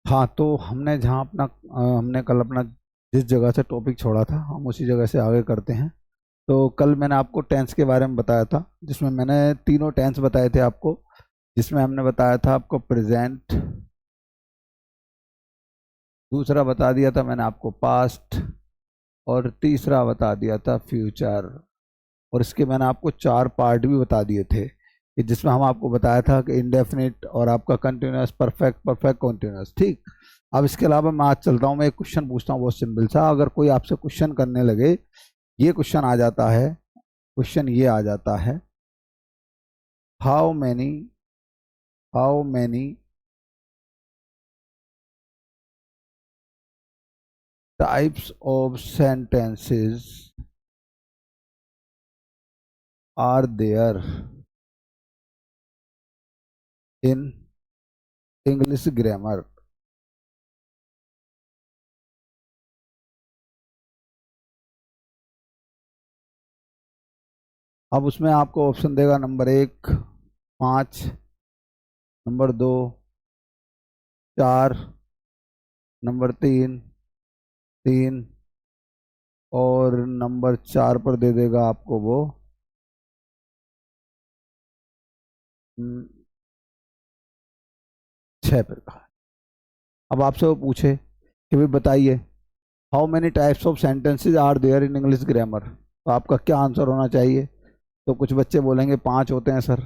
हाँ, तो हमने जहाँ अपना हमने कल अपना जिस जगह से टॉपिक छोड़ा था हम उसी जगह से आगे करते हैं। तो कल मैंने आपको टेंस के बारे में बताया था, जिसमें मैंने तीनों टेंस बताए थे आपको। जिसमें हमने बताया था आपको प्रेजेंट, दूसरा बता दिया था मैंने आपको पास्ट, और तीसरा बता दिया था फ्यूचर। और इसके मैंने आपको चार पार्ट भी बता दिए थे, कि जिसमें हम आपको बताया था कि इंडेफिनिट और आपका कंटिन्यूअस, परफेक्ट, परफेक्ट कंटिन्यूअस। ठीक। अब इसके अलावा मैं आज चलता हूँ, मैं एक क्वेश्चन पूछता हूँ बहुत सिंपल सा। अगर कोई आपसे क्वेश्चन करने लगे, ये क्वेश्चन आ जाता है, क्वेश्चन ये आ जाता है, how many how many types of sentences are there in English grammar. अब उसमें आपको ऑप्शन देगा, नंबर एक 5, नंबर 2 4, नंबर 3 और नंबर 4 पर दे देगा आपको वो 6 प्रकार। अब आपसे वो पूछे कि भाई बताइए, how many types of sentences are there in English grammar, तो आपका क्या आंसर होना चाहिए? तो कुछ बच्चे बोलेंगे 5 होते हैं सर,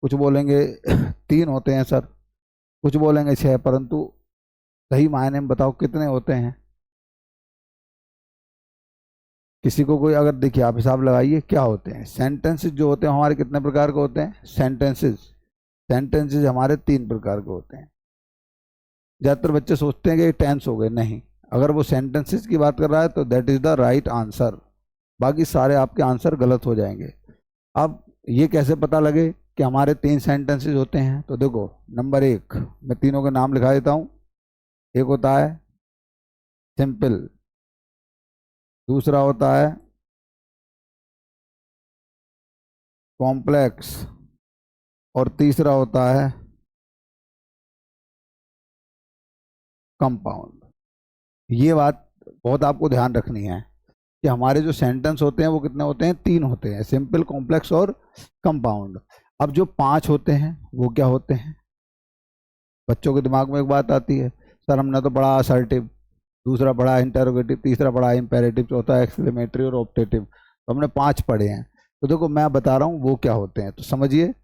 कुछ बोलेंगे 3 होते हैं सर, कुछ बोलेंगे 6, परंतु सही मायने में बताओ कितने होते हैं? किसी को कोई, अगर देखिए आप हिसाब लगाइए क्या होते हैं सेंटेंसेस। जो होते हैं हमारे कितने प्रकार के होते हैं सेंटेंसेस? सेंटेंसेस हमारे 3 प्रकार के होते हैं। ज़्यादातर बच्चे सोचते हैं कि टेंस हो गए, नहीं। अगर वो सेंटेंसेस की बात कर रहा है तो that is the right answer, बाकी सारे आपके आंसर गलत हो जाएंगे। अब ये कैसे पता लगे कि हमारे 3 सेंटेंसेस होते हैं? तो देखो, नंबर 1 मैं तीनों के नाम लिखा देता हूँ। एक होता है सिंपल, दूसरा होता है कॉम्प्लेक्स, और तीसरा होता है कंपाउंड। ये बात बहुत आपको ध्यान रखनी है कि हमारे जो सेंटेंस होते हैं वो कितने होते हैं? 3 होते हैं, सिंपल, कॉम्प्लेक्स और कंपाउंड। अब जो 5 होते हैं वो क्या होते हैं? बच्चों के दिमाग में एक बात आती है, सर हमने तो पढ़ा असर्टिव, दूसरा पढ़ा इंटरोगेटिव, तीसरा पढ़ा इम्पेरेटिव, चौथा एक्सक्लेमेटरी और ऑप्टेटिव, तो हमने 5 पढ़े हैं। तो देखो मैं बता रहा हूँ वो क्या होते हैं, तो समझिए।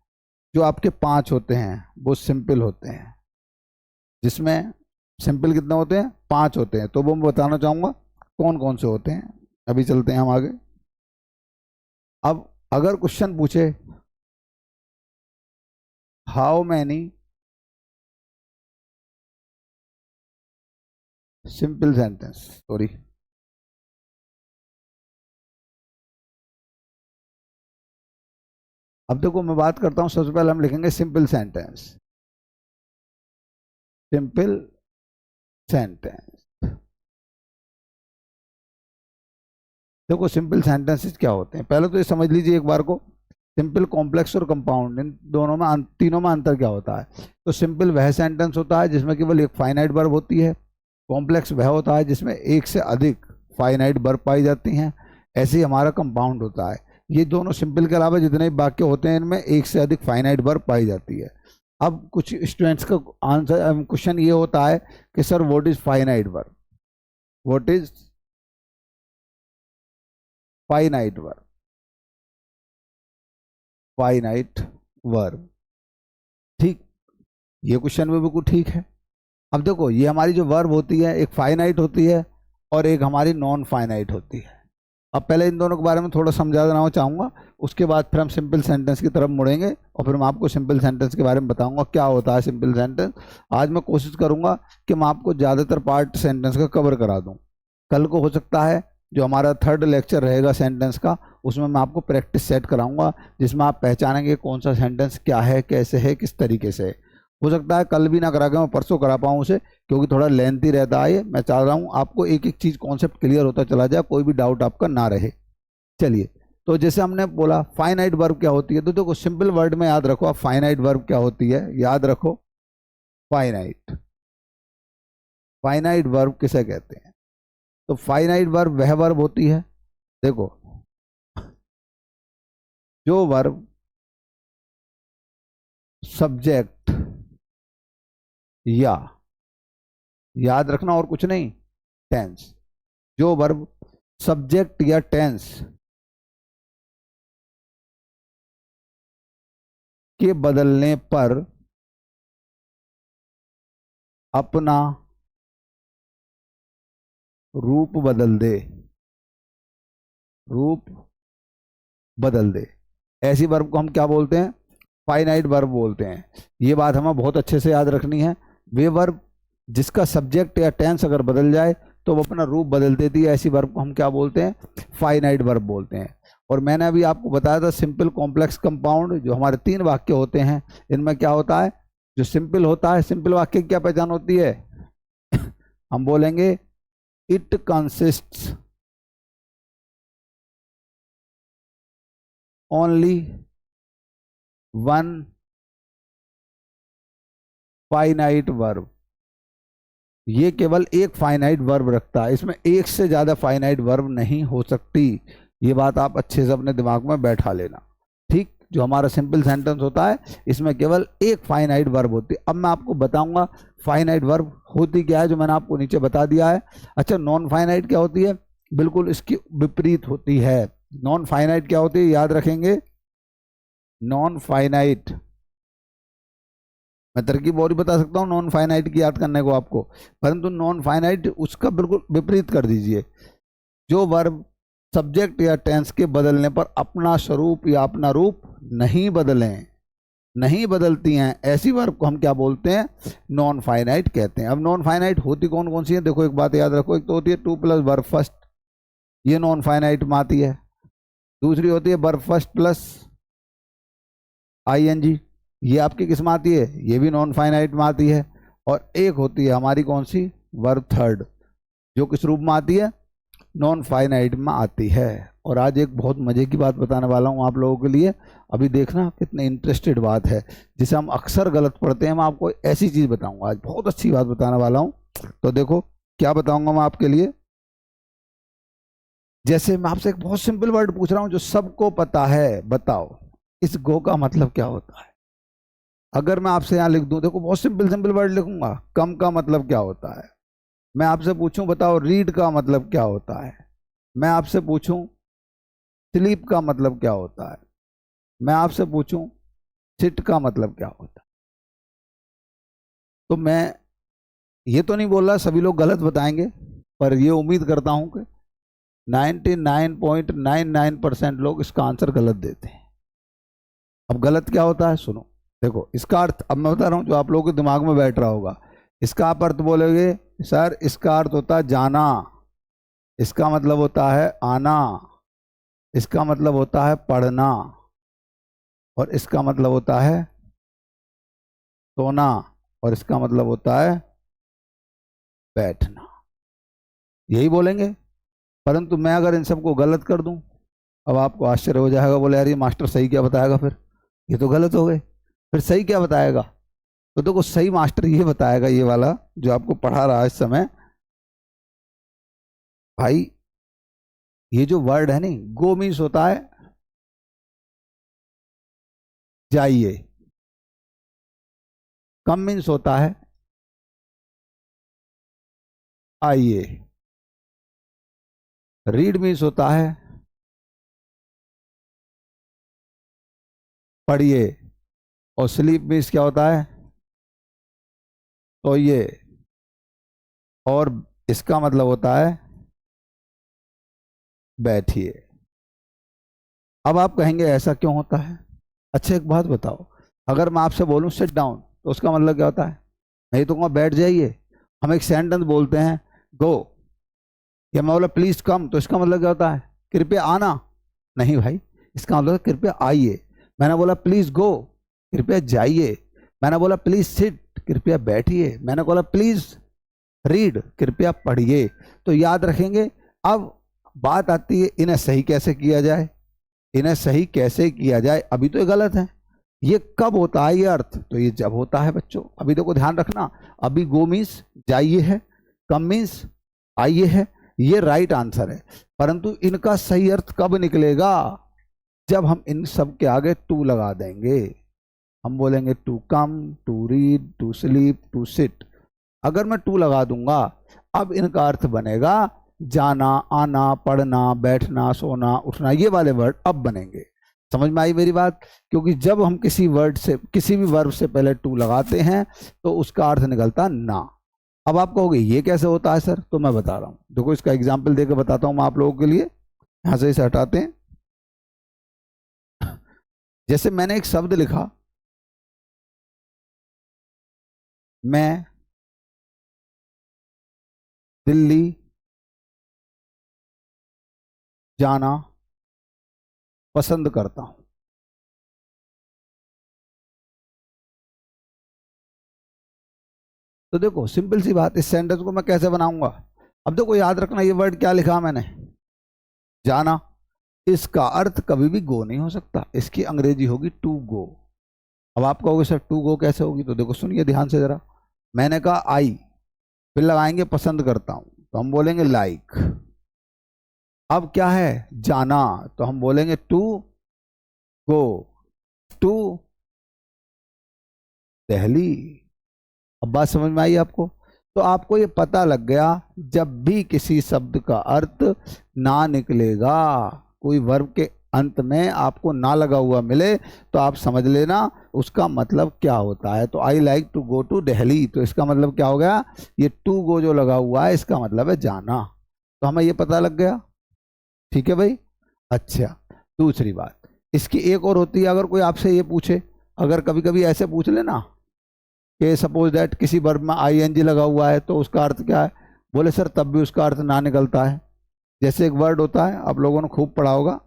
जो आपके 5 होते हैं वो सिंपल होते हैं, जिसमें सिंपल कितने होते हैं? 5 होते हैं। तो वो मैं बताना चाहूँगा कौन कौन से होते हैं। अभी चलते हैं हम आगे। अब अगर क्वेश्चन पूछे how many simple sentence, sorry, अब देखो मैं बात करता हूँ, सबसे पहले हम लिखेंगे सिंपल सेंटेंस। सिंपल सेंटेंस, देखो सिंपल सेंटेंसेस क्या होते हैं पहले तो ये समझ लीजिए एक बार को। सिंपल, कॉम्प्लेक्स और कंपाउंड, इन दोनों में तीनों में अंतर क्या होता है? तो सिंपल वह सेंटेंस होता है जिसमें केवल एक फाइनाइट वर्ब होती है। कॉम्प्लेक्स वह होता है जिसमें एक से अधिक फाइनाइट वर्ब पाई जाती हैं। ऐसे ही हमारा कंपाउंड होता है। ये दोनों सिंपल के अलावा जितने भी वाक्य होते हैं इनमें एक से अधिक फाइनाइट वर्ब पाई जाती है। अब कुछ स्टूडेंट्स का आंसर क्वेश्चन ये होता है कि sir what is finite verb, what is finite verb, finite verb. ठीक, ये क्वेश्चन में बिल्कुल ठीक है। अब देखो ये हमारी जो वर्ब होती है एक फाइनाइट होती है और एक हमारी नॉन फाइनाइट होती है। अब पहले इन दोनों के बारे में थोड़ा समझा देना चाहूँगा, उसके बाद फिर हम सिंपल सेंटेंस की तरफ मुड़ेंगे और फिर मैं आपको सिंपल सेंटेंस के बारे में बताऊंगा क्या होता है सिंपल सेंटेंस। आज मैं कोशिश करूंगा कि मैं आपको ज़्यादातर पार्ट सेंटेंस का कवर करा दूं। कल को हो सकता है जो हमारा 3rd लेक्चर रहेगा सेंटेंस का, उसमें मैं आपको प्रैक्टिस सेट कराऊंगा, जिसमें आप पहचानेंगे कौन सा सेंटेंस क्या है, कैसे है, किस तरीके से है। हो सकता है कल भी ना करा के मैं परसों करा पाऊँ उसे, क्योंकि थोड़ा लेंथी रहता है ये। मैं चाह रहा हूँ आपको एक एक चीज़ कॉन्सेप्ट क्लियर होता चला जाए, कोई भी डाउट आपका ना रहे। चलिए, तो जैसे हमने बोला फाइनाइट वर्ब क्या होती है, तो देखो सिंपल वर्ड में याद रखो आप, फाइनाइट वर्ब क्या होती है, याद रखो फाइनाइट। फाइनाइट वर्ब किसे कहते हैं? तो फाइनाइट वर्ब वह वर्ब होती है, देखो, जो वर्ब सब्जेक्ट या, याद रखना और कुछ नहीं, टेंस, जो वर्ब सब्जेक्ट या टेंस के बदलने पर अपना रूप बदल दे, रूप बदल दे, ऐसी वर्ब को हम क्या बोलते हैं? फाइनाइट वर्ब बोलते हैं। ये बात हमें बहुत अच्छे से याद रखनी है। वे वर्ब जिसका सब्जेक्ट या टेंस अगर बदल जाए तो वो अपना रूप बदल देती है, ऐसी वर्ब को हम क्या बोलते हैं? फाइनाइट वर्ब बोलते हैं। और मैंने अभी आपको बताया था सिंपल, कॉम्प्लेक्स, कंपाउंड, जो हमारे 3 वाक्य होते हैं, इनमें क्या होता है? जो सिंपल होता है, सिंपल वाक्य की क्या पहचान होती है? हम बोलेंगे it consists only one finite verb. ये केवल एक फाइनाइट वर्ब रखता है, इसमें एक से ज्यादा फाइनाइट वर्ब नहीं हो सकती। ये बात आप अच्छे से अपने दिमाग में बैठा लेना, ठीक? जो हमारा सिंपल सेंटेंस होता है इसमें केवल एक फाइनाइट वर्ब होती है। अब मैं आपको बताऊंगा फाइनाइट वर्ब होती क्या है, जो मैंने आपको नीचे बता दिया है। अच्छा, नॉन फाइनाइट क्या होती है? बिल्कुल इसकी विपरीत होती है। नॉन फाइनाइट क्या होती है, याद रखेंगे? नॉन फाइनाइट, मैं तरकीब और ही बता सकता हूँ नॉन फाइनाइट की याद करने को आपको, परंतु नॉन फाइनाइट उसका बिल्कुल विपरीत कर दीजिए। जो वर्ब सब्जेक्ट या टेंस के बदलने पर अपना स्वरूप या अपना रूप नहीं बदलें, नहीं बदलती हैं, ऐसी वर्ब को हम क्या बोलते हैं? नॉन फाइनाइट कहते हैं। अब नॉन फाइनाइट होती कौन कौन सी है? देखो, एक बात याद रखो, एक तो होती है टू प्लस वर्ब फर्स्ट, ये नॉन फाइनाइट में आती है। दूसरी होती है वर्ब फर्स्ट प्लस आईएनजी, ये आपकी किस में आती है? ये भी नॉन फाइनाइट में आती है। और एक होती है हमारी कौन सी? वर्ब थर्ड, जो किस रूप में आती है? नॉन फाइनाइट में आती है। और आज एक बहुत मजे की बात बताने वाला हूं आप लोगों के लिए, अभी देखना कितने इंटरेस्टेड बात है, जिसे हम अक्सर गलत पढ़ते हैं। मैं आपको ऐसी चीज बताऊंगा, आज बहुत अच्छी बात बताने वाला हूं। तो देखो क्या बताऊंगा मैं आपके लिए। जैसे मैं आपसे एक बहुत सिंपल वर्ड पूछ रहा हूं जो सबको पता है, बताओ इस गो का मतलब क्या होता है? अगर मैं आपसे यहां लिख दूं, देखो बहुत सिंपल सिंपल वर्ड लिखूंगा, कम का मतलब क्या होता है? मैं आपसे पूछूं, बताओ रीड का मतलब क्या होता है? मैं आपसे पूछूं स्लीप का मतलब क्या होता है? मैं आपसे पूछूं सिट का मतलब क्या होता है? तो मैं ये तो नहीं बोल रहा सभी लोग गलत बताएंगे, पर ये उम्मीद करता हूं कि 99.99% लोग इसका आंसर गलत देते हैं। अब गलत क्या होता है सुनो, देखो इसका अर्थ अब मैं बता रहा हूं जो आप लोगों के दिमाग में बैठ रहा होगा। इसका आप अर्थ बोलोगे सर, इसका अर्थ होता है जाना, इसका मतलब होता है आना, इसका मतलब होता है पढ़ना, और इसका मतलब होता है सोना, और इसका मतलब होता है बैठना। यही बोलेंगे। परंतु मैं अगर इन सबको गलत कर दूं, अब आपको आश्चर्य हो जाएगा, बोले यार ये मास्टर सही क्या बताएगा, फिर ये तो गलत हो गए, फिर सही क्या बताएगा? तो देखो सही मास्टर ये बताएगा, ये वाला जो आपको पढ़ा रहा है इस समय, भाई ये जो वर्ड है नहीं, गो मीन्स होता है जाइए, कम मीन्स होता है आइए, रीड मीन्स होता है पढ़िए, और स्लीप मीन्स क्या होता है? सोइए, और इसका मतलब होता है बैठिए। अब आप कहेंगे ऐसा क्यों होता है? अच्छा एक बात बताओ, अगर मैं आपसे बोलूं सिट डाउन तो उसका मतलब क्या होता है? नहीं तो कहूँगा बैठ जाइए। हम एक सेंटेंस बोलते हैं गो, या मैं बोला प्लीज कम, तो इसका मतलब क्या होता है? कृपया आना। नहीं भाई, इसका मतलब कृपया आइए। मैंने बोला प्लीज गो, कृपया जाइए। मैंने बोला प्लीज सिट, कृपया बैठिए। मैंने बोला प्लीज रीड, कृपया पढ़िए। तो याद रखेंगे। अब बात आती है इन्हें सही कैसे किया जाए, इन्हें सही कैसे किया जाए? अभी तो ये गलत है। ये कब होता है ये अर्थ? तो ये जब होता है बच्चों, अभी देखो ध्यान रखना, अभी गो मीन्स जाइए है, कम मीन्स आई ये है, ये राइट आंसर है, परंतु इनका सही अर्थ कब निकलेगा? जब हम इन सब के आगे टू लगा देंगे। हम बोलेंगे to come, to read, to sleep, to sit. अगर मैं टू लगा दूंगा, अब इनका अर्थ बनेगा जाना, आना, पढ़ना, बैठना, सोना, उठना, ये वाले वर्ड अब बनेंगे। समझ में आई मेरी बात? क्योंकि जब हम किसी वर्ड से, किसी भी वर्ब से पहले टू लगाते हैं तो उसका अर्थ निकलता ना। अब आप कहोगे ये कैसे होता है सर? तो मैं बता रहा हूं, देखो इसका एग्जाम्पल देकर बताता हूं मैं आप लोगों के लिए। यहां से इसे हटाते हैं। जैसे मैंने एक शब्द लिखा, मैं दिल्ली जाना पसंद करता हूं। तो देखो सिंपल सी बात, इस सेंटेंस को मैं कैसे बनाऊंगा? अब देखो याद रखना, ये वर्ड क्या लिखा मैंने? जाना। इसका अर्थ कभी भी गो नहीं हो सकता, इसकी अंग्रेजी होगी टू गो। अब आप कहोगे सर टू गो कैसे होगी? तो देखो सुनिए ध्यान से जरा। मैंने कहा आई, फिर लगाएंगे पसंद करता हूं, तो हम बोलेंगे लाइक। अब क्या है? जाना, तो हम बोलेंगे टू गो टू दिल्ली। अब बात समझ में आई आपको? तो आपको ये पता लग गया, जब भी किसी शब्द का अर्थ ना निकलेगा, कोई वर्ब के अंत में आपको ना लगा हुआ मिले, तो आप समझ लेना उसका मतलब क्या होता है। तो I like to go to Delhi, तो इसका मतलब क्या हो गया? ये टू गो जो लगा हुआ है इसका मतलब है जाना। तो हमें ये पता लग गया, ठीक है भाई? अच्छा, दूसरी बात इसकी एक और होती है। अगर कोई आपसे ये पूछे, अगर कभी कभी ऐसे पूछ लेना कि सपोज दैट किसी वर्ब में आईएनजी लगा हुआ है, तो उसका अर्थ क्या है? बोले सर तब भी उसका अर्थ ना निकलता है। जैसे एक वर्ड होता है, आप लोगों ने खूब पढ़ा होगा,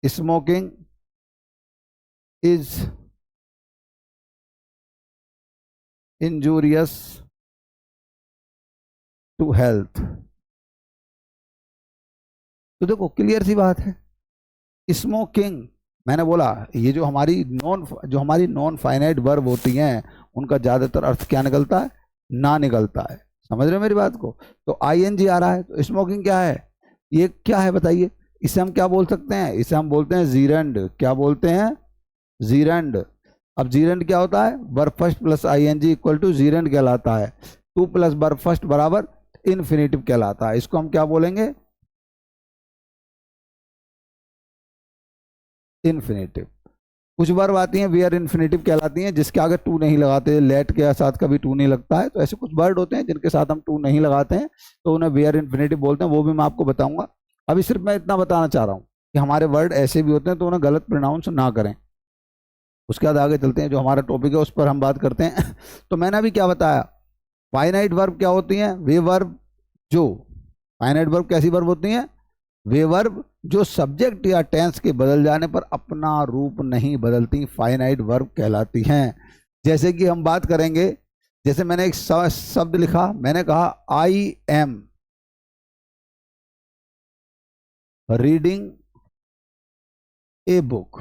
smoking is injurious to health. तो देखो क्लियर सी बात है, स्मोकिंग, मैंने बोला ये जो हमारी नॉन फाइनाइट वर्ब होती हैं उनका ज्यादातर अर्थ क्या निकलता है? ना निकलता है। समझ रहे हो मेरी बात को? तो आईएनजी आ रहा है, तो स्मोकिंग क्या है? ये क्या है बताइए? इसे हम क्या बोल सकते हैं? इसे हम बोलते हैं जीरेंड। क्या बोलते हैं? जीरेंड। अब जीरेंड क्या होता है? Verb first plus ING equal to gerund कहलाता है। टू प्लस वर्ब फर्स्ट बराबर इन्फिनेटिव कहलाता है। इसको हम क्या बोलेंगे? इन्फिनेटिव। कुछ वर्ब आती हैं वेयर इन्फिनेटिव कहलाती हैं, जिसके आगे टू नहीं लगाते। लेट के साथ कभी टू नहीं लगता है, तो ऐसे कुछ वर्ड होते हैं जिनके साथ हम टू नहीं लगाते हैं, तो उन्हें वेयर इन्फिनेटिव बोलते हैं। वो भी मैं आपको बताऊंगा। अभी सिर्फ मैं इतना बताना चाह रहा हूँ कि हमारे वर्ड ऐसे भी होते हैं, तो उन्हें गलत प्रोनाउंस ना करें। उसके बाद आगे चलते हैं, जो हमारा टॉपिक है उस पर हम बात करते हैं। तो मैंने अभी क्या बताया? फाइनाइट वर्ब क्या होती हैं? वे वर्ब जो, फाइनाइट वर्ब कैसी वर्ब होती हैं? वे वर्ब जो सब्जेक्ट या टेंस के बदल जाने पर अपना रूप नहीं बदलती, फाइनाइट वर्ब कहलाती हैं। जैसे कि हम बात करेंगे, जैसे मैंने एक शब्द लिखा, मैंने कहा I am reading a book.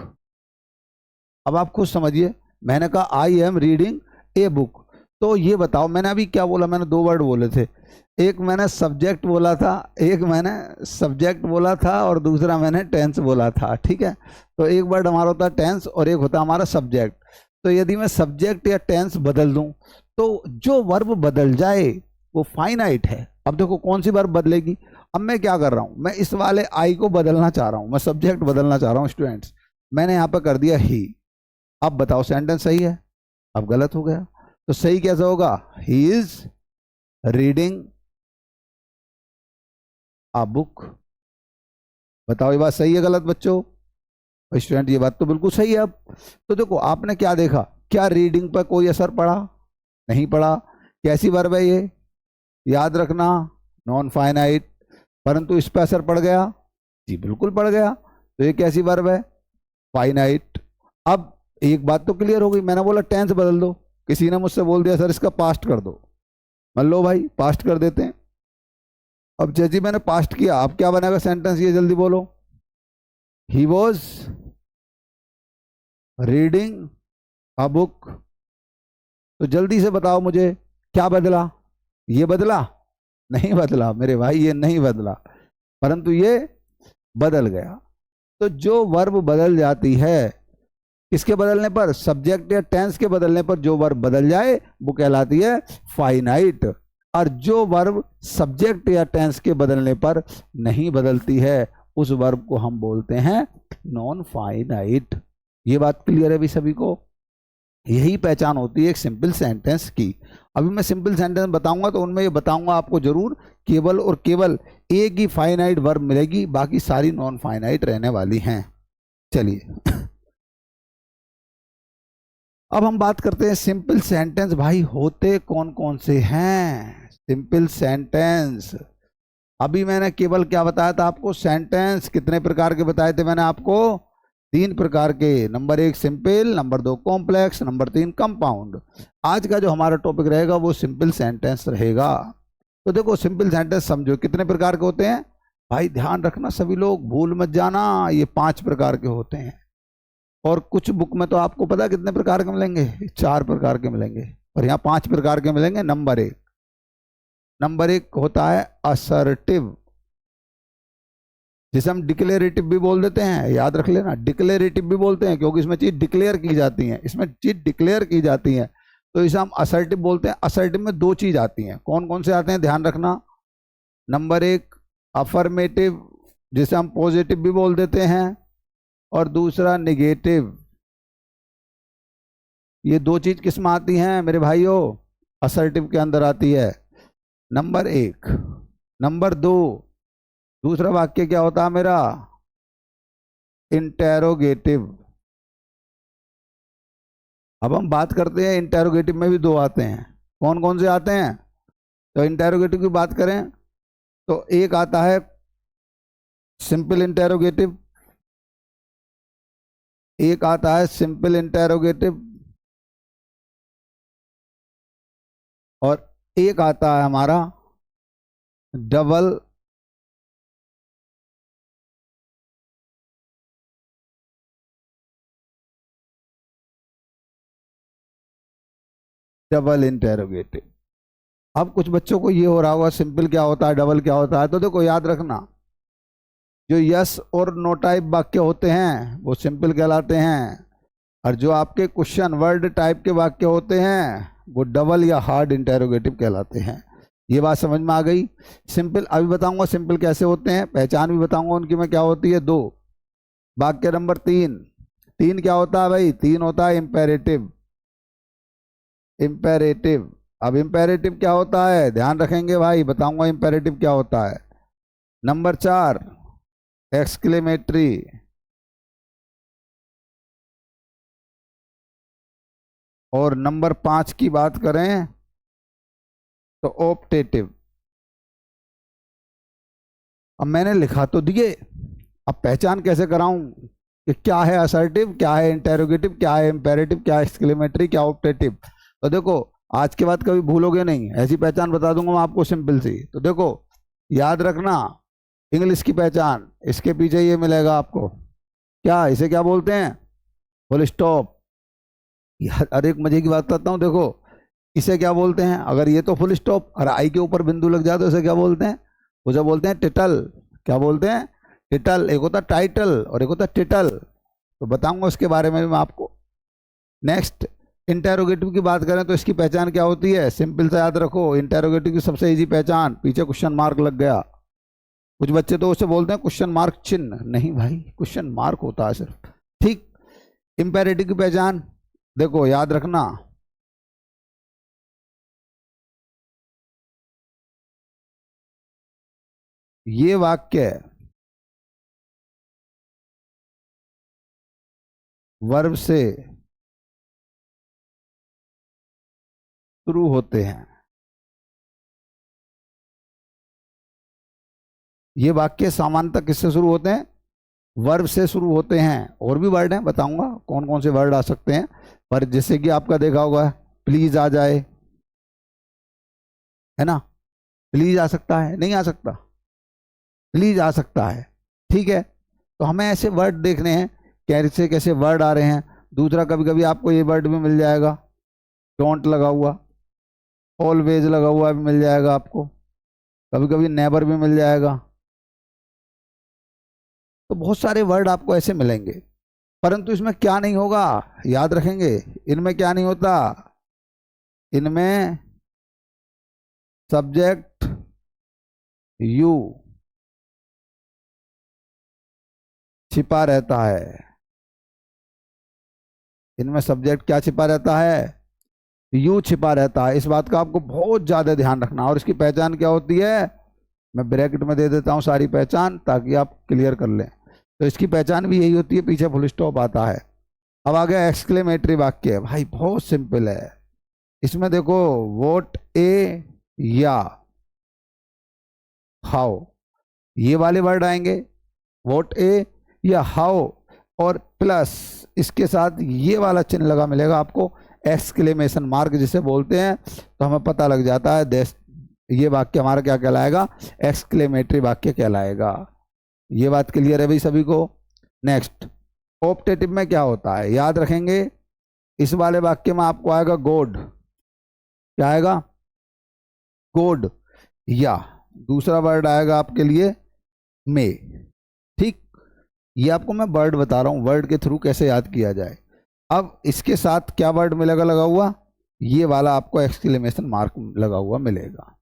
अब आप खुद समझिए, मैंने कहा I am reading a book. तो ये बताओ, मैंने अभी क्या बोला? मैंने दो वर्ड बोले थे, एक मैंने सब्जेक्ट बोला था, एक मैंने सब्जेक्ट बोला था, और दूसरा मैंने टेंस बोला था। ठीक है? तो एक वर्ड हमारा होता है टेंस और एक होता है हमारा सब्जेक्ट। तो यदि मैं सब्जेक्ट या टेंस बदल दूं, तो जो वर्ब बदल जाए वो फाइनाइट है। अब देखो कौन सी वर्ब बदलेगी? अब मैं क्या कर रहा हूं, मैं इस वाले आई को बदलना चाह रहा हूं, मैं सब्जेक्ट बदलना चाह रहा हूं स्टूडेंट्स। मैंने यहां पर कर दिया ही। अब बताओ सेंटेंस सही है? अब गलत हो गया। तो सही कैसे होगा? He is reading a book. बताओ ये बात सही है गलत बच्चों? स्टूडेंट ये बात तो बिल्कुल सही है। अब तो देखो आपने क्या देखा, क्या रीडिंग पर कोई असर पड़ा? नहीं पड़ा। कैसी वर्ब है ये? याद रखना, नॉन फाइनाइट। परंतु इस पर असर पड़ गया? जी बिल्कुल पड़ गया। तो ये कैसी वर्ब है? फाइनाइट। अब एक बात तो क्लियर हो गई, मैंने बोला टेंस बदल दो, किसी ने मुझसे बोल दिया सर इसका पास्ट कर दो। मान लो भाई पास्ट कर देते हैं। अब जैसे मैंने पास्ट किया, अब क्या बनेगा सेंटेंस? ये जल्दी बोलो। He was reading a book. तो जल्दी से बताओ मुझे क्या बदला? ये बदला नहीं, बदला मेरे भाई, ये नहीं बदला, परंतु ये बदल गया। तो जो वर्ब बदल जाती है, किसके बदलने पर, सब्जेक्ट या टेंस के बदलने पर जो वर्ब बदल जाए वो कहलाती है फाइनाइट। और जो वर्ब सब्जेक्ट या टेंस के बदलने पर नहीं बदलती है उस वर्ब को हम बोलते हैं नॉन फाइनाइट। ये बात क्लियर है भी सभी को? यही पहचान होती है एक सिंपल सेंटेंस की। अभी मैं सिंपल सेंटेंस बताऊंगा तो उनमें ये बताऊंगा आपको जरूर, केवल और केवल एक ही फाइनाइट वर्ब मिलेगी, बाकी सारी नॉन फाइनाइट रहने वाली हैं। चलिए अब हम बात करते हैं सिंपल सेंटेंस भाई होते कौन कौन से हैं। सिंपल सेंटेंस, अभी मैंने केवल क्या बताया था आपको, सेंटेंस कितने प्रकार के बताए थे मैंने आपको, 3 प्रकार के। Number 1 simple, number 2 complex, number 3 compound. आज का जो हमारा टॉपिक रहेगा वो सिंपल सेंटेंस रहेगा। तो देखो सिंपल सेंटेंस समझो कितने प्रकार के होते हैं भाई, ध्यान रखना सभी लोग, भूल मत जाना, ये 5 प्रकार के होते हैं। और कुछ बुक में तो आपको पता है कितने प्रकार के मिलेंगे, 4 प्रकार के मिलेंगे, और यहाँ 5 प्रकार के मिलेंगे। नंबर एक होता है असर्टिव, जिसे हम डिक्लेरेटिव भी बोल देते हैं, याद रख लेना, डिक्लेरेटिव भी बोलते हैं क्योंकि इसमें चीज डिक्लेयर की जाती है, इसमें चीज डिक्लेयर की जाती है, तो इसे हम असर्टिव बोलते हैं। असर्टिव में 2 चीज आती हैं, कौन कौन से आते हैं ध्यान रखना। नंबर 1 अफर्मेटिव, जिसे हम पॉजिटिव भी बोल देते हैं, और दूसरा निगेटिव। ये 2 चीज किस में आती हैं मेरे भाइयों, असर्टिव के अंदर आती है। नंबर 1। नंबर 2, दूसरा वाक्य क्या होता है मेरा, इंटेरोगेटिव। अब हम बात करते हैं इंटेरोगेटिव में भी 2 आते हैं, कौन कौन से आते हैं। तो इंटेरोगेटिव की बात करें तो एक आता है सिंपल इंटेरोगेटिव, एक आता है सिंपल इंटेरोगेटिव, और एक आता है हमारा डबल इंटेरोगेटिव। अब कुछ बच्चों को ये हो रहा होगा सिंपल क्या होता है, डबल क्या होता है। तो देखो याद रखना, जो यस और नो टाइप वाक्य होते हैं वो सिंपल कहलाते हैं, और जो आपके क्वेश्चन वर्ड टाइप के वाक्य होते हैं वो डबल या हार्ड इंटेरोगेटिव कहलाते हैं। ये बात समझ में आ गई। सिंपल अभी बताऊंगा सिंपल कैसे होते हैं, पहचान भी बताऊंगा उनकी में क्या होती है। 2 वाक्य नंबर 3 क्या होता है भाई, 3 होता है इम्पेरेटिव। अब इम्पेरेटिव क्या होता है ध्यान रखेंगे भाई, बताऊंगा इम्पेरेटिव क्या होता है। नंबर 4 एक्सक्लेमेटरी, और नंबर 5 की बात करें तो ऑप्टेटिव। अब मैंने लिखा तो दिए, अब पहचान कैसे कराऊं कि क्या है असर्टिव, क्या है इंटेरोगेटिव, क्या है इम्पेरेटिव, क्या है एक्सक्लेमेटरी, क्या ऑप्टेटिव। तो देखो आज के बाद कभी भूलोगे नहीं, ऐसी पहचान बता दूंगा मैं आपको सिंपल सी। तो देखो याद रखना, इंग्लिश की पहचान, इसके पीछे ये मिलेगा आपको, क्या इसे क्या बोलते हैं, फुल स्टॉप। अरे एक मजे की बात बताता हूँ, देखो इसे क्या बोलते हैं, अगर ये तो फुल स्टॉप और आई के ऊपर बिंदु लग जाए तो इसे क्या बोलते हैं, उसे बोलते हैं टिटल। क्या बोलते हैं, टिटल। एक होता टाइटल और एक होता टिटल, तो बताऊंगा उसके बारे में भी मैं आपको। नेक्स्ट इंटेरोगेटिव की बात करें तो इसकी पहचान क्या होती है, सिंपल सा याद रखो, इंटेरोगेटिव की सबसे इजी पहचान, पीछे क्वेश्चन मार्क लग गया। कुछ बच्चे तो उसे बोलते हैं क्वेश्चन मार्क चिन्ह, नहीं भाई क्वेश्चन मार्क होता है सिर्फ, ठीक। इंपेरेटिव की पहचान देखो याद रखना, ये वाक्य वर्ब से शुरू होते हैं, ये वाक्य सामान्यतः किससे शुरू होते हैं, वर्ब से शुरू होते हैं। और भी वर्ड हैं बताऊंगा कौन कौन से वर्ड आ सकते हैं, पर जैसे कि आपका देखा होगा प्लीज आ जाए, है ना, प्लीज आ सकता है, नहीं आ सकता, प्लीज आ सकता है, ठीक है। तो हमें ऐसे वर्ड देखने हैं कैसे कैसे वर्ड आ रहे हैं। दूसरा कभी कभी आपको ये वर्ड भी मिल जाएगा डोंट लगा हुआ, ऑलवेज लगा हुआ भी मिल जाएगा आपको, कभी कभी नेवर भी मिल जाएगा। तो बहुत सारे वर्ड आपको ऐसे मिलेंगे, परंतु इसमें क्या नहीं होगा, याद रखेंगे, इनमें क्या नहीं होता, इनमें सब्जेक्ट यू छिपा रहता है। इनमें सब्जेक्ट क्या छिपा रहता है, यू छिपा रहता है। इस बात का आपको बहुत ज्यादा ध्यान रखना। और इसकी पहचान क्या होती है, मैं ब्रैकेट में दे देता हूं सारी पहचान ताकि आप क्लियर कर लें। तो इसकी पहचान भी यही होती है, पीछे फुल स्टॉप आता है। अब आ गया एक्सक्लेमेटरी वाक्य। भाई बहुत सिंपल है, इसमें देखो वोट ए या हाउ, ये वाले वर्ड आएंगे, वोट ए या हाउ, और प्लस इसके साथ ये वाला चिन्ह लगा मिलेगा आपको, एक्सक्लेमेशन मार्क जिसे बोलते हैं। तो हमें पता लग जाता है देश, ये वाक्य हमारा क्या कहलाएगा, एक्सक्लेमेटरी वाक्य कहलाएगा। ये बात क्लियर है भाई सभी को। नेक्स्ट, ऑप्टेटिव में क्या होता है, याद रखेंगे, इस वाले वाक्य में आपको आएगा गोड, क्या आएगा, गोड, या दूसरा वर्ड आएगा आपके लिए मे। ठीक, ये आपको मैं वर्ड बता रहा हूं, वर्ड के थ्रू कैसे याद किया जाए। अब इसके साथ क्या वर्ड मिलेगा लगा हुआ, ये वाला आपको एक्सक्लेमेशन मार्क लगा हुआ मिलेगा।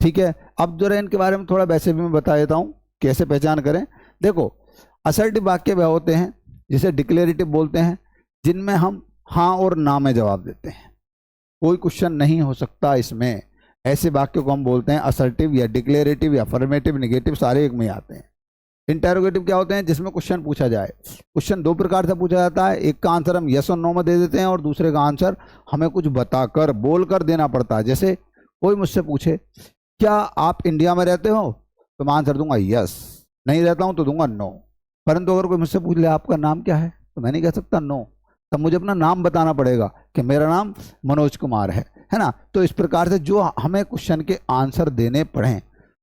ठीक है, अब जरा इनके बारे में थोड़ा वैसे भी मैं बता देता हूं कैसे पहचान करें। देखो, असर्टिव वाक्य वह होते हैं जिसे डिक्लेरेटिव बोलते हैं, जिनमें हम हाँ और ना में जवाब देते हैं, कोई क्वेश्चन नहीं हो सकता इसमें। ऐसे वाक्य को हम बोलते हैं असर्टिव या डिक्लेरेटिव या अफर्मेटिव, नेगेटिव, सारे एक में आते हैं। इंटेरोगेटिव क्या होते हैं, जिसमें क्वेश्चन पूछा जाए। क्वेश्चन दो प्रकार से पूछा जाता है, एक का आंसर हम यस और नो में दे देते हैं, और दूसरे का आंसर हमें कुछ बताकर बोलकर देना पड़ता है। जैसे कोई मुझसे पूछे क्या आप इंडिया में रहते हो, तो मैं आंसर दूंगा यस, नहीं रहता हूं तो दूंगा नो। परंतु अगर कोई मुझसे पूछ ले आपका नाम क्या है, तो मैं नहीं कह सकता नो, तब मुझे अपना नाम बताना पड़ेगा कि मेरा नाम मनोज कुमार है ना। तो इस प्रकार से जो हमें क्वेश्चन के आंसर देने पड़े।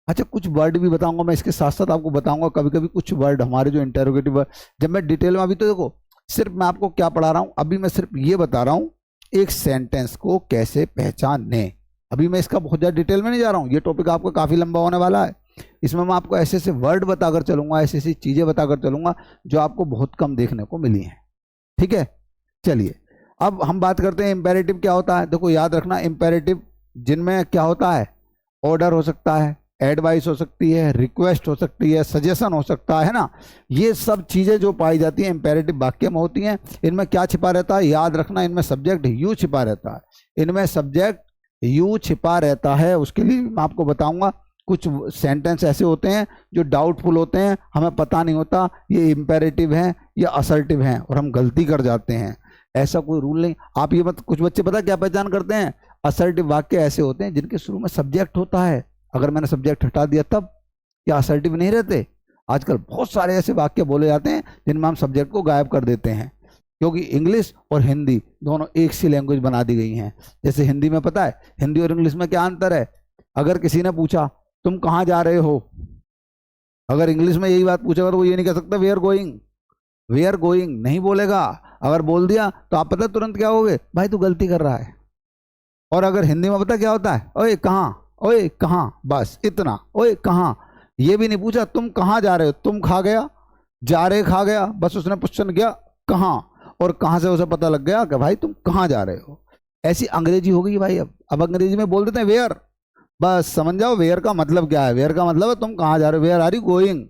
अच्छा, कुछ वर्ड भी बताऊंगा मैं, इसके साथ साथ आपको बताऊंगा कभी कभी कुछ वर्ड हमारे जो इंटेरोगेटिव वर्ड, जब मैं डिटेल में, अभी तो देखो सिर्फ मैं आपको क्या पढ़ा रहा हूं, अभी मैं सिर्फ ये बता रहा हूं एक सेंटेंस को कैसे पहचानने। अभी मैं इसका बहुत ज़्यादा डिटेल में नहीं जा रहा हूँ, ये टॉपिक आपका काफ़ी लंबा होने वाला है। इसमें मैं आपको ऐसे ऐसे वर्ड बताकर चलूंगा, ऐसी ऐसी चीज़ें बताकर चलूंगा जो आपको बहुत कम देखने को मिली हैं। ठीक है, चलिए अब हम बात करते हैं इंपेरेटिव क्या होता है। देखो याद रखना, इंपेरेटिव जिनमें क्या होता है, ऑर्डर हो सकता है, एडवाइस हो सकती है, रिक्वेस्ट हो सकती है, सजेशन हो सकता है ना। ये सब चीज़ें जो पाई जाती हैं इंपेरेटिव वाक्य में होती हैं। इनमें क्या छिपा रहता है, याद रखना, इनमें सब्जेक्ट यू छिपा रहता है, इनमें सब्जेक्ट यू छिपा रहता है। उसके लिए मैं आपको बताऊंगा, कुछ सेंटेंस ऐसे होते हैं जो डाउटफुल होते हैं, हमें पता नहीं होता ये इंपेरेटिव हैं या असर्टिव हैं, और हम गलती कर जाते हैं। ऐसा कोई रूल नहीं। आप ये मत, कुछ बच्चे पता क्या पहचान करते हैं, असर्टिव वाक्य ऐसे होते हैं जिनके शुरू में सब्जेक्ट होता है, अगर मैंने सब्जेक्ट हटा दिया तब, क्या असर्टिव नहीं रहते। आजकल बहुत सारे ऐसे वाक्य बोले जाते हैं जिनमें हम सब्जेक्ट को गायब कर देते हैं, क्योंकि इंग्लिश और हिंदी दोनों एक सी लैंग्वेज बना दी गई हैं। जैसे हिंदी में पता है, हिंदी और इंग्लिश में क्या अंतर है, अगर किसी ने पूछा तुम कहाँ जा रहे हो, अगर इंग्लिश में यही बात पूछेगा तो वो ये नहीं कह सकता we are going, we are going नहीं बोलेगा। अगर बोल दिया तो आप पता तुरंत क्या होगे, भाई तू गलती कर रहा है। और अगर हिंदी में पता क्या होता है, ओए कहाँ, ओए कहाँ, बस इतना, ओए कहाँ, ये भी नहीं पूछा तुम कहाँ जा रहे हो, तुम खा गया, जा रहे खा गया, बस उसने क्वेश्चन किया कहाँ, और कहाँ से उसे पता लग गया कि भाई तुम कहाँ जा रहे हो। ऐसी अंग्रेजी हो गई भाई। अब अंग्रेजी में बोल देते हैं वेयर, बस समझ जाओ वेयर का मतलब क्या है, वेयर का मतलब है तुम कहाँ जा रहे हो, वेयर आर यू गोइंग।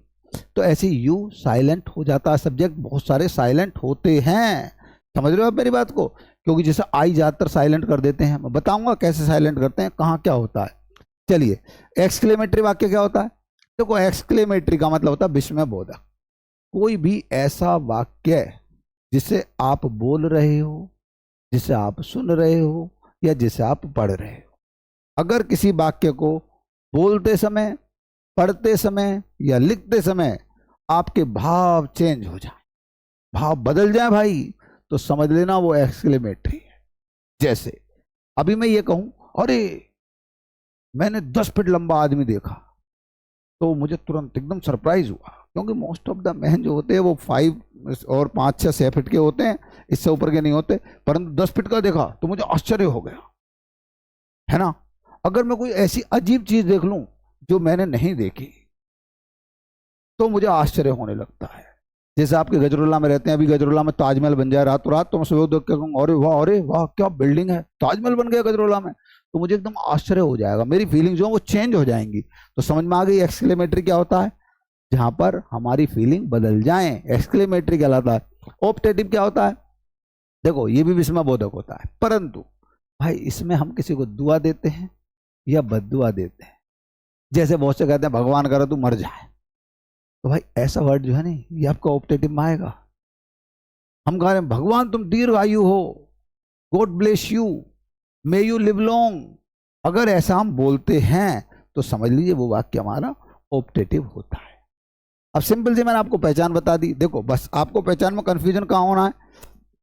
तो ऐसे यू साइलेंट हो जाता है, सब्जेक्ट बहुत सारे साइलेंट होते हैं। समझ रहे हो आप मेरी बात को, क्योंकि जैसे आई ज्यादातर साइलेंट कर देते हैं, मैं बताऊंगा कैसे साइलेंट करते हैं, कहाँ क्या होता है। चलिए, एक्सक्लेमेटरी वाक्य क्या होता है। देखो एक्सक्लेमेटरी का मतलब होता है विस्मयबोधक। कोई भी ऐसा वाक्य जिसे आप बोल रहे हो, जिसे आप सुन रहे हो, या जिसे आप पढ़ रहे हो, अगर किसी वाक्य को बोलते समय, पढ़ते समय या लिखते समय आपके भाव चेंज हो जाए, भाव बदल जाए भाई, तो समझ लेना वो एक्सक्लेमेटरी है। जैसे अभी मैं ये कहूं, अरे मैंने 10 फीट लंबा आदमी देखा, तो मुझे तुरंत एकदम सरप्राइज हुआ, क्योंकि मोस्ट ऑफ द मैन जो होते हैं वो 5 और 5, 6, 6 फीट के होते हैं, इससे ऊपर के नहीं होते। परंतु 10 फीट का देखा तो मुझे आश्चर्य हो गया, है ना। अगर मैं कोई ऐसी अजीब चीज देख लूं जो मैंने नहीं देखी तो मुझे आश्चर्य होने लगता है। जैसे आपके गजरुल्ला में रहते हैं, अभी गजरुल्ला में ताजमहल बन जाए रातों रात, तो मैं सुबह देख के कहूँगा अरे वाह क्या बिल्डिंग है, ताजमहल बन गया गजरुल्ला में, तो मुझे एकदम आश्चर्य हो जाएगा, मेरी फीलिंग जो है वो चेंज हो जाएंगी। तो समझ में आ गई एक्सक्लेमेटरी क्या होता है, जहां पर हमारी फीलिंग बदल जाए, एक्सक्लेमेटरी कहलाता है। ऑप्टेटिव क्या होता है, देखो ये भी विस्मयबोधक होता है, परंतु भाई इसमें हम किसी को दुआ देते हैं या बद्दुआ देते हैं। जैसे बहुत से कहते हैं भगवान करे तू मर जाए, तो भाई ऐसा वर्ड जो है ना ये आपका ऑप्टेटिव में आएगा। हम कह रहे हैं भगवान तुम दीर्घ आयु हो, God bless you, may you live long, अगर ऐसा हम बोलते हैं तो समझ लीजिए वो वाक्य हमारा ऑप्टेटिव होता है। अब सिंपल से मैंने आपको पहचान बता दी। देखो बस आपको पहचान में कंफ्यूजन कहाँ होना है,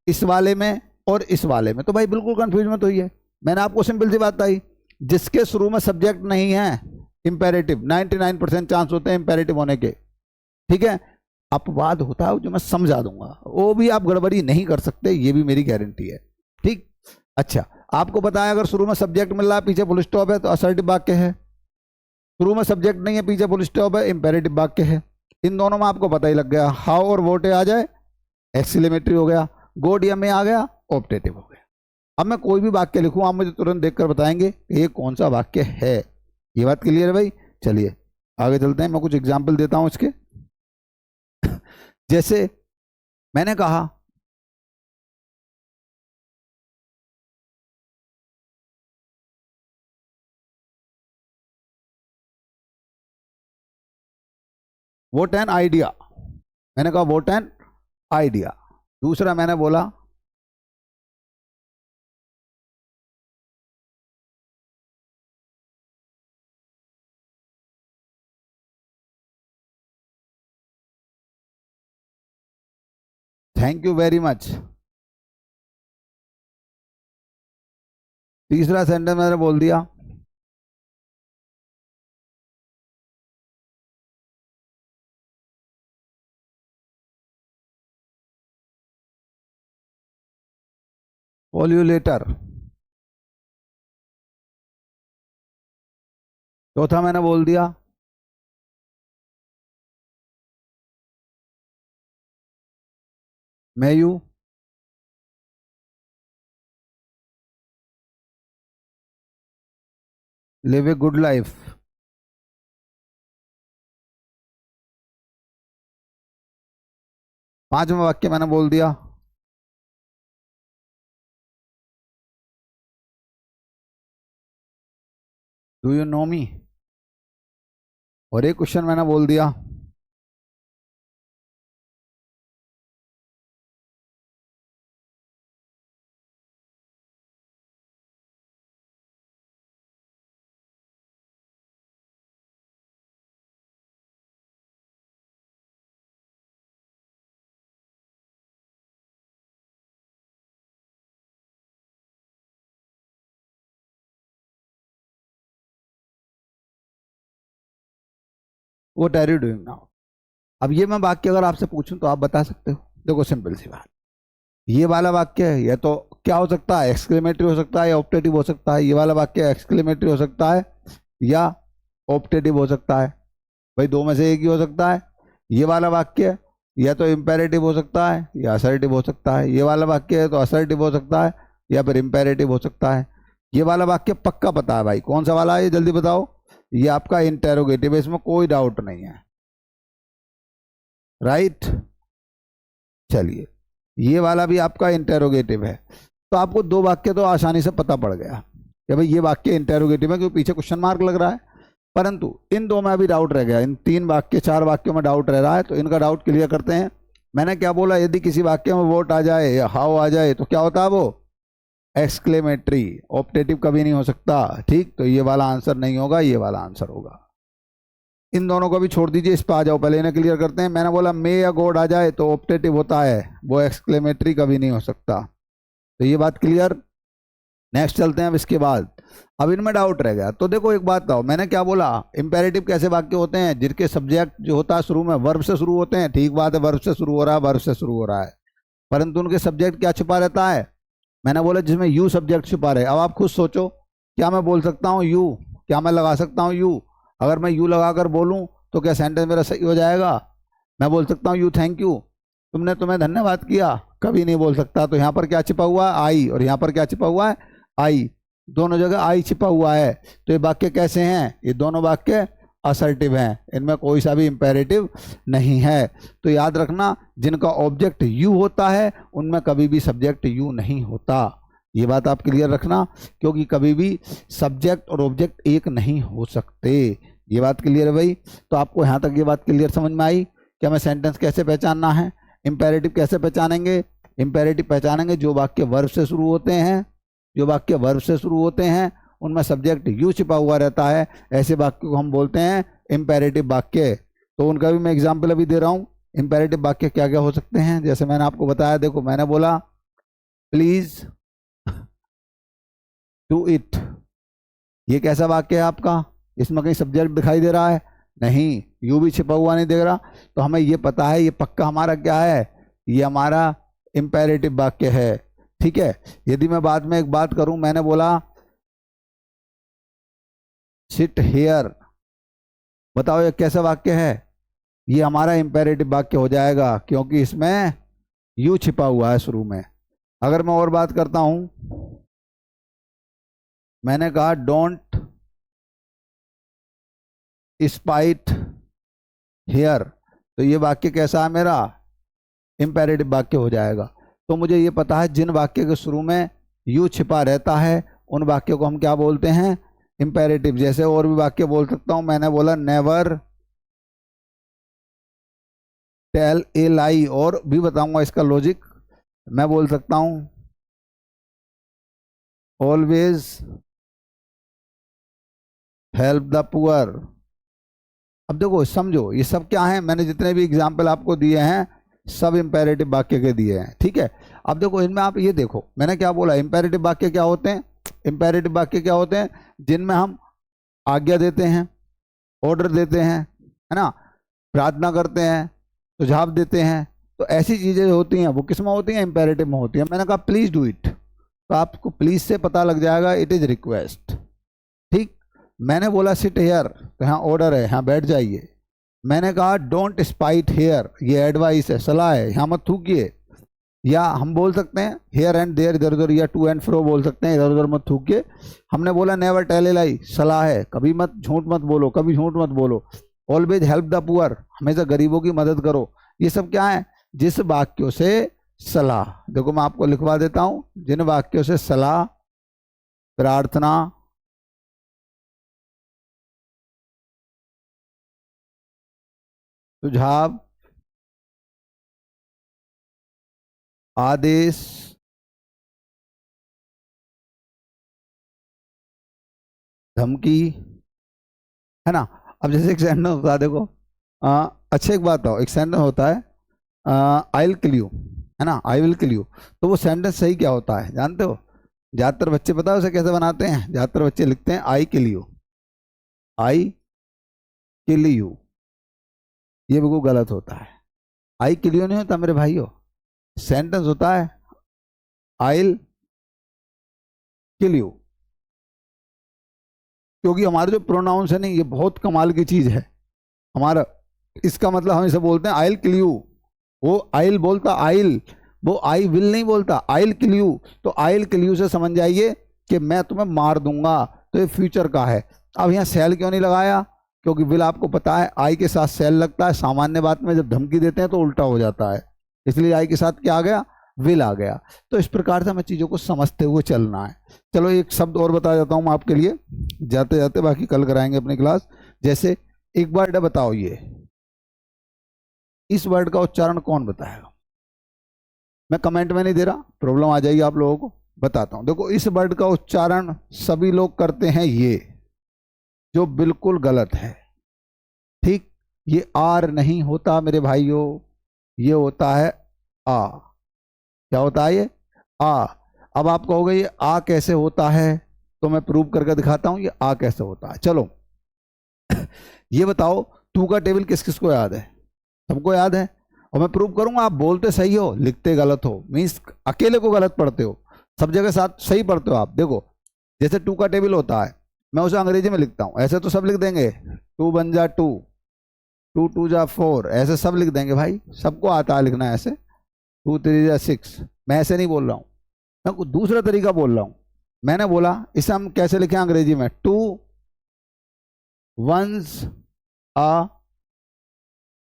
इस वाले में और इस वाले में, तो भाई बिल्कुल कंफ्यूजन में तो ही है। मैंने आपको सिंपल सी बात बताई, जिसके शुरू में सब्जेक्ट नहीं है इंपेरेटिव, 99% चांस होते हैं इंपेरेटिव होने के, ठीक है। अपवाद होता है जो मैं समझा दूंगा, वो भी आप गड़बड़ी नहीं कर सकते, ये भी मेरी गारंटी है, ठीक। अच्छा, आपको पता है अगर शुरू में सब्जेक्ट मिल रहा है पीछे फुल स्टॉप है तो असर्टिव वाक्य है, शुरू में सब्जेक्ट नहीं है पीछे फुल स्टॉप है इंपेरेटिव वाक्य है। इन दोनों में आपको पता ही लग गया, हाउ और वोट आ जाए एक्सक्लेमेटरी हो गया, गोड या में आ गया ऑप्टेटिव हो गया। अब मैं कोई भी वाक्य लिखूं आप मुझे तुरंत देखकर बताएंगे कि ये कौन सा वाक्य है। ये बात क्लियर है भाई, चलिए आगे चलते हैं। मैं कुछ एग्जाम्पल देता हूं इसके। जैसे मैंने कहा वोट एन आइडिया, मैंने कहा वोट एन आइडिया। दूसरा मैंने बोला थैंक यू वेरी मच। तीसरा सेंटेंस मैंने बोल दिया कॉल यू लेटर। चौथा मैंने बोल दिया may you live a good life. पांचवा वाक्य मैंने बोल दिया डू यू नो मी। और एक क्वेश्चन मैंने बोल दिया what are you doing now. अब ये मैं वाक्य अगर आपसे पूछूं तो आप बता सकते हो। देखो सिंपल सी बात, ये वाला वाक्य है, या तो क्या हो सकता है एक्सक्लेमेटरी हो सकता है या ऑप्टेटिव हो सकता है। ये वाला वाक्य एक्सक्लेमेटरी हो सकता है या ऑप्टेटिव हो सकता है, भाई दो में से एक ही हो सकता है। ये वाला वाक्य या तो इंपेरेटिव हो सकता है या असर्टिव हो सकता है। ये वाला वाक्य है तो असर्टिव हो सकता है या फिर इंपेरेटिव हो सकता है। ये वाला वाक्य पक्का पता है भाई, कौन सा वाला है ये जल्दी बताओ। ये आपका इंटेरोगेटिव है, इसमें कोई डाउट नहीं है, राइट। चलिए ये वाला भी आपका इंटेरोगेटिव है, तो आपको दो वाक्य तो आसानी से पता पड़ गया कि भाई ये वाक्य इंटेरोगेटिव है क्योंकि पीछे क्वेश्चन मार्क लग रहा है। परंतु इन दो में अभी डाउट रह गया, इन तीन वाक्य चार वाक्यों में डाउट रह रहा है, तो इनका डाउट क्लियर करते हैं। मैंने क्या बोला, यदि किसी वाक्य में वोट आ जाए या हाउ आ जाए तो क्या होता है वो एक्सक्लेमेटरी, ऑप्टेटिव कभी नहीं हो सकता, ठीक। तो ये वाला आंसर नहीं होगा, ये वाला आंसर होगा। इन दोनों को भी छोड़ दीजिए, इस पर आ जाओ, पहले इन्हें क्लियर करते हैं। मैंने बोला मे या गॉड आ जाए तो ऑप्टेटिव होता है, वो एक्सक्लेमेटरी कभी नहीं हो सकता, तो ये बात क्लियर। नेक्स्ट चलते हैं अब इसके बाद। अब इनमें डाउट रह गया, तो देखो एक बात बताओ, मैंने क्या बोला इंपेरेटिव कैसे वाक्य होते हैं, जिनके सब्जेक्ट जो होता है शुरू में वर्ब से शुरू होते हैं, ठीक बात है, वर्ब से शुरू हो रहा है, वर्ब से शुरू हो रहा है, परंतु उनके सब्जेक्ट क्या छुपा रहता है। मैंने बोला जिसमें यू सब्जेक्ट छुपा रहे। अब आप खुद सोचो, क्या मैं बोल सकता हूँ यू? क्या मैं लगा सकता हूँ यू? अगर मैं यू लगाकर बोलूँ तो क्या सेंटेंस मेरा सही हो जाएगा? मैं बोल सकता हूँ यू थैंक यू, तुमने तुम्हें धन्यवाद किया? कभी नहीं बोल सकता। तो यहाँ पर क्या छिपा हुआ है? आई। और यहाँ पर क्या छिपा हुआ है? आई। दोनों जगह आई छिपा हुआ है। तो ये वाक्य कैसे हैं? ये दोनों वाक्य असर्टिव हैं, इनमें कोई सा भी इंपेरेटिव नहीं है। तो याद रखना, जिनका ऑब्जेक्ट यू होता है उनमें कभी भी सब्जेक्ट यू नहीं होता। ये बात आप क्लियर रखना, क्योंकि कभी भी सब्जेक्ट और ऑब्जेक्ट एक नहीं हो सकते। ये बात क्लियर है भाई? तो आपको यहाँ तक ये बात क्लियर समझ में आई कि हमें सेंटेंस कैसे पहचानना है, इंपेरेटिव कैसे पहचानेंगे? इंपेरेटिव पहचानेंगे जो वाक्य वर्ब से शुरू होते हैं, जो वाक्य वर्ब से शुरू होते हैं उनमें सब्जेक्ट यू छिपा हुआ रहता है, ऐसे वाक्य को हम बोलते हैं इंपेरेटिव वाक्य। तो उनका भी मैं एग्जाम्पल अभी दे रहा हूँ। इंपेरेटिव वाक्य क्या क्या हो सकते हैं, जैसे मैंने आपको बताया, देखो मैंने बोला प्लीज डू इट, ये कैसा वाक्य है आपका? इसमें कहीं सब्जेक्ट दिखाई दे रहा है? नहीं, यू भी छिपा हुआ नहीं दिख रहा। तो हमें ये पता है ये पक्का हमारा क्या है, ये हमारा इंपेरेटिव वाक्य है। ठीक है। यदि मैं बाद में एक बात करूं, मैंने बोला सिट हेयर, बताओ ये कैसा वाक्य है? ये हमारा इंपेरेटिव वाक्य हो जाएगा, क्योंकि इसमें यू छिपा हुआ है शुरू में। अगर मैं और बात करता हूं, मैंने कहा डोंट स्पाइट हेयर, तो ये वाक्य कैसा है मेरा? इंपेरेटिव वाक्य हो जाएगा। तो मुझे ये पता है जिन वाक्य के शुरू में यू छिपा रहता है उन वाक्यों को हम क्या बोलते हैं? इंपेरेटिव। जैसे और भी वाक्य बोल सकता हूं, मैंने बोला नेवर टेल ए लाई, और भी बताऊंगा इसका लॉजिक। मैं बोल सकता हूं ऑलवेज हेल्प द पुअर। अब देखो समझो, ये सब क्या है? मैंने जितने भी एग्जाम्पल आपको दिए हैं सब इंपेरेटिव वाक्य के दिए हैं। ठीक है। अब देखो इनमें आप ये देखो मैंने क्या बोला, इंपेरेटिव वाक्य क्या होते हैं? इंपेरेटिव वाक्य क्या होते हैं? जिनमें हम आज्ञा देते हैं, ऑर्डर देते हैं, है ना, प्रार्थना करते हैं, सुझाव देते हैं। तो ऐसी चीजें होती हैं वो किस में होती हैं? इंपेरेटिव में होती हैं। मैंने कहा प्लीज डू इट, तो आपको प्लीज से पता लग जाएगा इट इज रिक्वेस्ट। ठीक। मैंने बोला सिट हेयर, तो यहाँ ऑर्डर है, यहाँ बैठ जाइए। मैंने कहा डोंट स्पाइट हेयर, ये एडवाइस है, सलाह है, यहाँ मत थूकिए। या हम बोल सकते हैं हेयर एंड देयर, इधर उधर, या टू एंड फ्रो बोल सकते हैं, इधर उधर मत थूकिए। हमने बोला नेवर टेल ए लाई, सलाह है, कभी मत झूठ मत बोलो, कभी झूठ मत बोलो। ऑलवेज हेल्प द पुअर, हमेशा गरीबों की मदद करो। ये सब क्या है? जिस वाक्यों से सलाह, देखो मैं आपको लिखवा देता हूं, जिन वाक्यों से सलाह, प्रार्थना, सुझाव, आदेश, धमकी, है ना। अब जैसे एक सेंटेंस होता है, देखो अच्छा एक बात हो, एक सेंटेंस होता है आई विल किल यू, है ना, आई विल किल यू। तो वो सेंटेंस सही क्या होता है जानते हो? ज्यादातर बच्चे पता है उसे कैसे बनाते हैं? ज्यादातर बच्चे लिखते हैं आई kill you, I kill you. ये बिल्कुल गलत होता है। आई किल यू नहीं होता मेरे भाइयों, सेंटेंस होता है आई विल किल यू। क्योंकि हमारे जो प्रोनाउंस है नहीं, ये बहुत कमाल की चीज है हमारा। इसका मतलब हम इसे बोलते हैं आई विल किल यू। वो आई विल बोलता आई विल, वो आई विल नहीं बोलता, आई विल किल यू। तो आई विल किल यू से समझ जाइए कि मैं तुम्हें मार दूंगा, तो ये फ्यूचर का है। अब यहाँ सेल क्यों नहीं लगाया? क्योंकि विल आपको पता है आई के साथ सेल लगता है, सामान्य बात में जब धमकी देते हैं तो उल्टा हो जाता है, इसलिए आई के साथ क्या आ गया? विल आ गया। तो इस प्रकार से हमें चीज़ों को समझते हुए चलना है। चलो एक शब्द और बता जाता हूँ मैं आपके लिए जाते जाते, बाकी कल कराएंगे अपनी क्लास। जैसे एक वर्ड बताओ, ये इस वर्ड का उच्चारण कौन बताएगा? मैं कमेंट में नहीं दे रहा, प्रॉब्लम आ जाएगी आप लोगों को, बताता हूं। देखो इस वर्ड का उच्चारण सभी लोग करते हैं ये, जो बिल्कुल गलत है। ठीक। ये आर नहीं होता मेरे भाइयों, ये होता है आ। क्या होता है ये? आ। अब आप कहोगे ये आ कैसे होता है, तो मैं प्रूव करके दिखाता हूं ये आ कैसे होता है। चलो ये बताओ, टू का टेबल किस किस को याद है? सबको याद है। और मैं प्रूव करूंगा, आप बोलते सही हो लिखते गलत हो, मीन्स अकेले को गलत पढ़ते हो, सब जगह साथ सही पढ़ते हो आप। देखो जैसे 2 का टेबल होता है, मैं उसे अंग्रेजी में लिखता हूँ, ऐसे तो सब लिख देंगे, 2 1 जा 2, 2 2 जा 4, ऐसे सब लिख देंगे भाई, सबको आता है लिखना ऐसे, 2 3 जा 6। मैं ऐसे नहीं बोल रहा हूँ, मैं कुछ दूसरा तरीका बोल रहा हूँ। मैंने बोला इसे हम कैसे लिखें अंग्रेजी में, 2 1s आ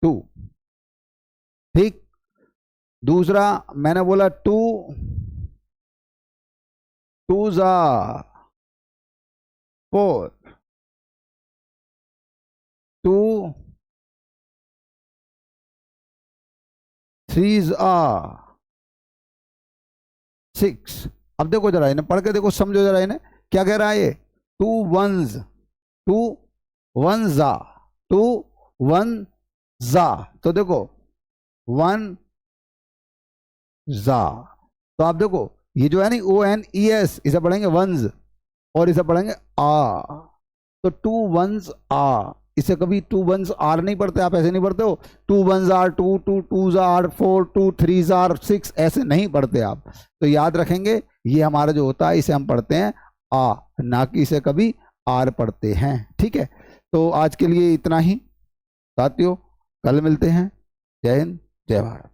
2, ठीक। दूसरा मैंने बोला 2 2s आ 4, 2 3s आ 6। अब देखो जरा इन्हें पढ़ के देखो, समझो जरा इन्हें क्या कह रहा है ये, 2 1s 2 1s आ 2 1 जा, तो देखो 1 जा, तो आप देखो ये जो है ना ONES, इसे पढ़ेंगे वंस और इसे पढ़ेंगे आ, तो 2 1s आ, इसे कभी 2 1s आर नहीं पढ़ते, आप ऐसे नहीं पढ़ते हो 2 1s are 2 2 2s are 4 2 3s are 6, ऐसे नहीं पढ़ते आप। तो याद रखेंगे ये हमारा जो होता है इसे हम पढ़ते हैं आ, ना कि इसे कभी आर पढ़ते हैं, ठीक है। तो आज के लिए इतना ही साथियों, कल मिलते हैं। जय हिंद, जय भारत।